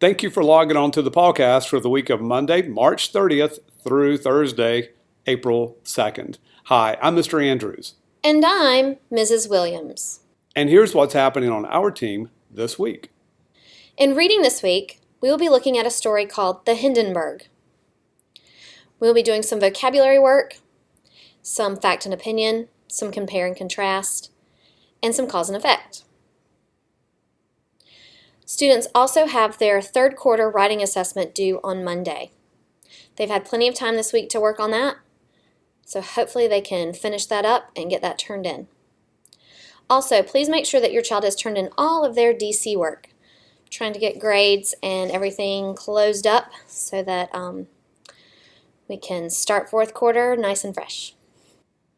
Thank you for logging on to the PawCast for the week of Monday, March 30th through Thursday, April 2nd. Hi, I'm Mr. Andrews. And I'm Mrs. Williams. And here's what's happening on our team this week. In reading this week, we will be looking at a story called The Hindenburg. We'll be doing some vocabulary work, some fact and opinion, some compare and contrast, and some cause and effect. Students also have their third quarter writing assessment due on Monday. They've had plenty of time this week to work on that, so hopefully they can finish that up and get that turned in. Also, please make sure that your child has turned in all of their DC work. Trying to get grades and everything closed up so that we can start fourth quarter nice and fresh.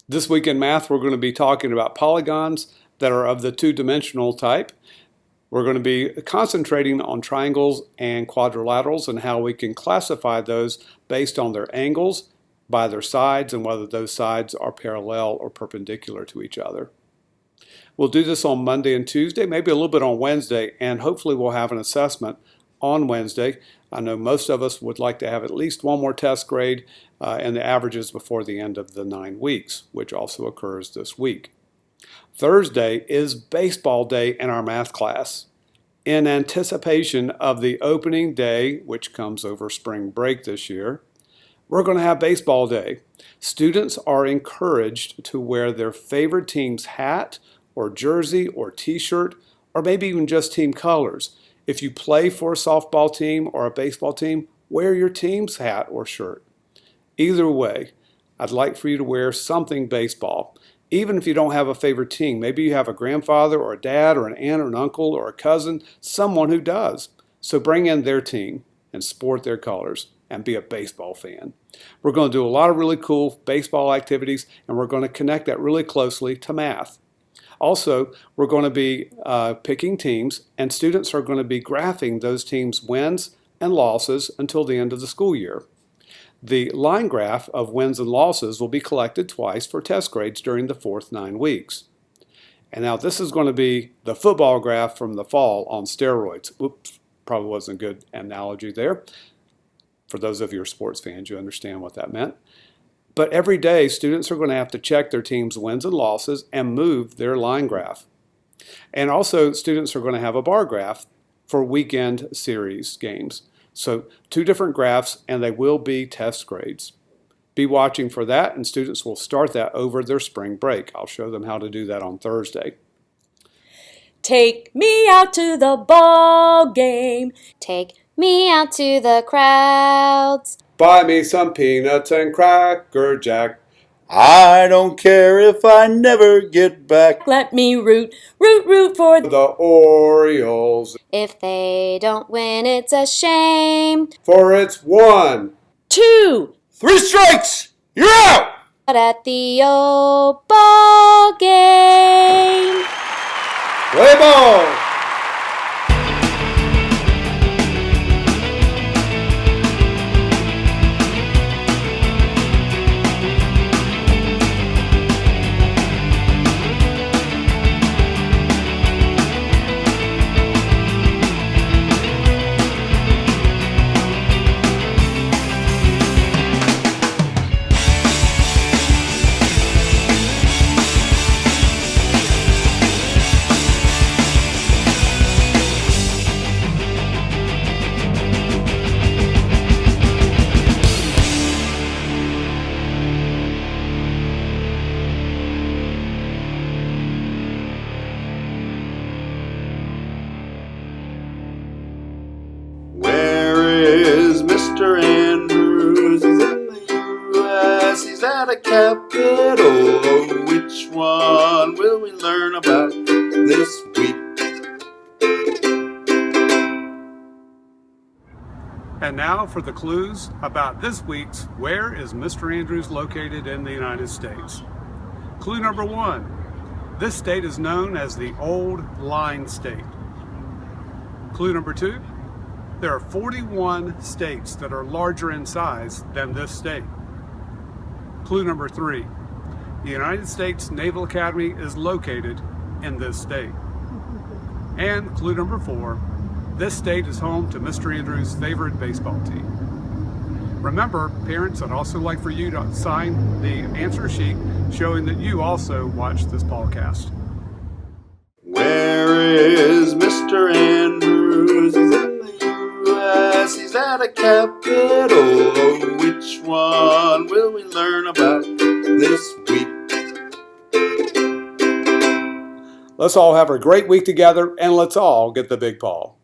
This week in math, we're going to be talking about polygons that are of the two-dimensional type. We're going to be concentrating on triangles and quadrilaterals and how we can classify those based on their angles, by their sides, and whether those sides are parallel or perpendicular to each other. We'll do this on Monday and Tuesday, maybe a little bit on Wednesday, and hopefully we'll have an assessment on Wednesday. I know most of us would like to have at least one more test grade and the averages before the end of the 9 weeks, which also occurs this week. Thursday is baseball day in our math class. In anticipation of the opening day, which comes over spring break this year, we're going to have baseball day. Students are encouraged to wear their favorite team's hat or jersey or t-shirt, or maybe even just team colors. If you play for a softball team or a baseball team, wear your team's hat or shirt. Either way, I'd like for you to wear something baseball. Even if you don't have a favorite team, maybe you have a grandfather or a dad or an aunt or an uncle or a cousin, someone who does. So bring in their team and sport their colors and be a baseball fan. We're going to do a lot of really cool baseball activities, and we're going to connect that really closely to math. Also, we're going to be picking teams, and students are going to be graphing those teams' wins and losses until the end of the school year. The line graph of wins and losses will be collected twice for test grades during the fourth 9 weeks. And now this is going to be the football graph from the fall on steroids. Oops, probably wasn't a good analogy there. For those of you who are sports fans, you understand what that meant. But every day, students are going to have to check their team's wins and losses and move their line graph. And also, students are going to have a bar graph for weekend series games. So 2 different graphs, and they will be test grades. Be watching for that, and students will start that over their spring break. I'll show them how to do that on Thursday. Take me out to the ball game. Take me out to the crowds. Buy me some peanuts and Cracker Jack. I don't care if I never get back. Let me root for The Orioles. If they don't win, it's a shame. For it's 1, 2. 3 strikes! You're out! But at the old ball game. Play ball! Mr. Andrews, he's in the U.S., he's at a capital. Oh, which one will we learn about this week? And now for the clues about this week's Where is Mr. Andrews located in the United States? Clue number 1. This state is known as the Old Line State. Clue number 2. There are 41 states that are larger in size than this state. Clue number 3. The United States Naval Academy is located in this state. And clue number 4. This state is home to Mr. Andrews' favorite baseball team. Remember, parents, I'd also like for you to sign the answer sheet showing that you also watched this PawCast. Where is Mr. Andrews? He's in the U.S. He's at a capital. Oh, which one will we learn about this week? Let's all have a great week together, and let's all get the big paw.